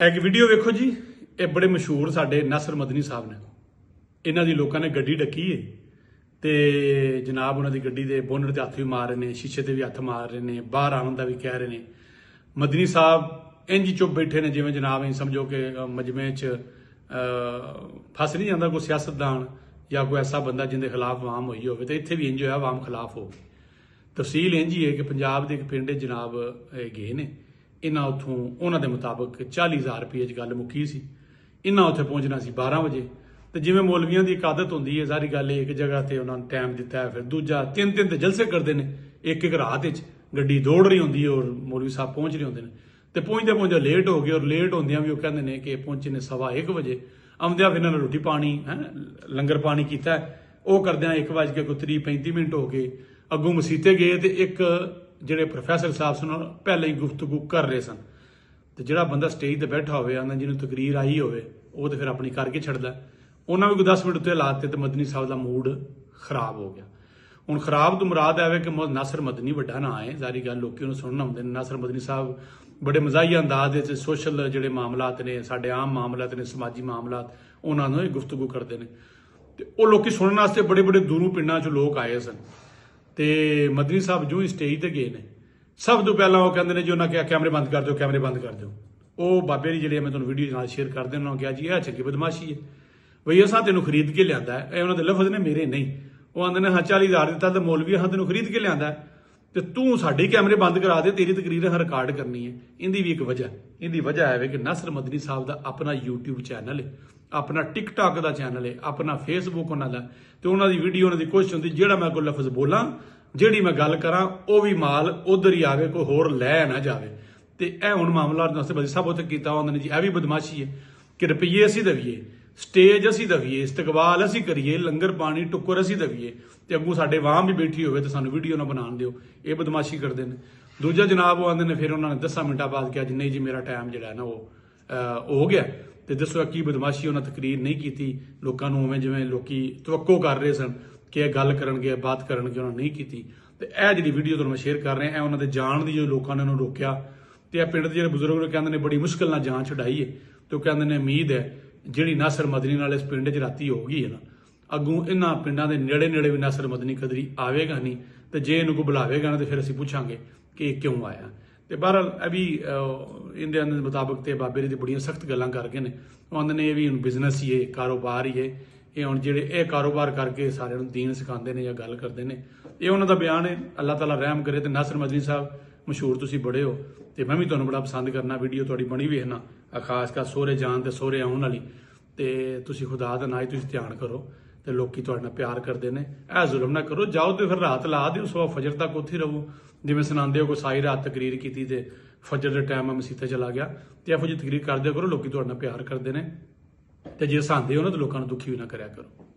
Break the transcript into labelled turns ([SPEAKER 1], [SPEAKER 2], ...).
[SPEAKER 1] एक वीडियो वेखो जी, ये बड़े मशहूर साडे नासर मदनी साहब ने। इन्हां दी लोकां ने गड्डी डकी है ते जनाब उन्हां दी गड्डी दे बोनट ते हत्थ भी मार रहे ने, शीशे ते भी हत्थ मार रहे ने, बाहर आउण दा भी कह रहे ने। मदनी साहब इंज चुप बैठे ने जिवें जनाब इंज समझो कि मजमे च फस नहीं जाता कोई सियासतदान या कोई ऐसा बंदा जिंदे खिलाफ आवाम हुई होवे। ते इत्थे भी इंज होया, आवाम खिलाफ हो गई। तफसील इंज ही है कि पंजाब के एक पिंड जनाब गए ने। इन्हां उत्थों उन्हां दे मुताबिक 40,000 रुपये च गल मुक्की सी। इन्हां उत्थे पहुंचना सी 12 वजे। तो जिवें मौलवियां की एक आदत होंदी है, सारी गल एक जगह ते उन्होंने टाइम दिता है, फिर दूजा तीन तीन ते जलसे करते हैं। एक एक रात गड्डी दौड़ रही होंगी और मौलवी साहब पहुंच रहे होंगे। तो पहुंचते पहुंचते लेट हो गए और लेट होंदियां भी वो कहते हैं कि पहुंचे ने 1:15 बजे। आउंदियां फिर इन्होंने रोटी पानी है लंगर पानी किया, वह करद्या 1:30 हो गए। अगों मसीते गए तो एक ਜਿਹੜੇ प्रोफैसर साहब सन पहले ही गुफ्तगू कर रहे सन। तो ਜਿਹੜਾ बंदा स्टेज पर बैठा ਹੋਵੇ ਆਂਦਾ ਜਿਹਨੂੰ तकरीर आई ਹੋਵੇ ਉਹ तो फिर अपनी करके छड़दा। उन्होंने भी 10 मिनट उत्ते लाते तो मदनी साहब का मूड खराब हो गया। हुण खराब तो मुराद है कि नासर मदनी वड्डा ना है, सारी गल लोग उन्होंने सुनना आउंदे ने। नासर मदनी साहब बड़े मजाहिया अंदाज दे सोशल जिहड़े मामलात ने, साडे आम मामलात ने, समाजी मामलात, उन्होंने गुफ्तगू करते हैं। तो वो लोग सुनने वास्ते बड़े बड़े दूरों पिंडों चों लोग आए सन। तो मदनी साहब जो ही स्टेज पर गए ने, सब तो पहला वो कहते हैं जी उन्होंने कहा कैमरे बंद कर दो, कैमरे बंद कर दो। वो बाबे की जी मैं तुहानूं वीडियो नाल शेयर कर देना, उन्होंने कहा जी यह चंगी बदमाशी है बई असां तेनों खरीद के लिया है। ये उन्होंने लफज ने, मेरे नहीं। वो आंदे ने हाँ 40,000 दिता तो मौलवी हाँ तेनों खरीद के लिया है, तो तू साडे कैमरे बंद करा दे, तेरी तकरीर अहां रिकॉर्ड करनी है। इनकी भी एक वजह, इनकी वजह है कि नासर मदनी साहब का अपना यूट्यूब चैनल है, अपना टिकटॉक का चैनल है, अपना फेसबुक उन्होंने। तो उन्होंने वीडियो उन्होंने कोशिश होंगी जो मैं कोई लफज बोला, जिहड़ी मैं गल करा वो भी माल उधर ही आवे, कोई होर लै ना जाए। तो यह हुण मामला नासर मदनी साहब उत्थे कीता उन्होंने जी, यह भी बदमाशी है कि रुपये असीं दवीए, स्टेज असीं दवीए, इस्तकबाल असीं करिए, लंगर पानी टुक्कर असीं दवीए, तो अगों साडे वाम भी बैठी होवे तो सानूं वीडियो ना बनाण दिओ। ये बदमाशी करते हैं। दूजा जनाब वो आंदे ने, फिर उन्होंने 10 मिनटां बाद कहा जी नहीं जी मेरा टाइम जिहड़ा ना वो हो गया। तो दसो की बदमाशी उन्होंने तकरीर नहीं की, लोगों को उवें जिवें लोकी तवक्को कर रहे सन कि यह गल करनगे, बात करनगे, उन्होंने नहीं की। तो यह जी वीडियो तुहानूं मैं शेयर कर रहा, यह उन्होंने जान की जो लोगों ने उन्होंने रोकया। तो यह पिंड के जो बुजुर्ग ने कहते हैं बड़ी मुश्किल नाल जान छुड़ाई है। तो कहते हैं उम्मीद है जिहड़ी नासर मदनी नाल इस पिंड च राती होगी है ना, अगों इन्हां पिंडां दे नेड़े नेड़े भी नासर मदनी कदरी आवेगा नहीं। तो जे इन्हूं कोई बुलावेगा ना तो फिर असीं पुछांगे कि क्यों आया। तो बहरहाल अभी इंदे मुताबिक तो बाबे दी बड़ियां सख्त गल्लां करके ने। आंदे ने ये भी हुण बिजनेस ही है, कारोबार ही है। ये हुण जिहड़े ये कारोबार करके सारिआं नूं दीन सिखांदे ने या गल करदे ने, ये उन्हां दा बयान है। अल्लाह ताला रहम करे। तो नासर मदनी साहब मशहूर तुसीं बड़े हो, तो मैं भी तुहानूं बड़ा पसंद करना, वीडियो तुहाडी बनी वेखना, खासकर सोहरे जान ते सोहरे आउण वाली। तो तुसीं खुदा दा नां तुसीं ध्यान करो, तो लोग तुहाडे नाल प्यार करते हैं। ऐ जुल्म ना करो, जाओ तो फिर रात ला दिओ, सुबह फजर तक उत्थे रहो। जिवें सुणांदे हो कोई सारी रात तकरीर की तो फजर के टाइम मैं मसीते चला गया। तो इहो जी तकरीर कर दिया करो, लोग तुहाडे नाल प्यार करते हैं। तो जे हसांदे हो ना तो लोगों दुखी भी ना करया करो।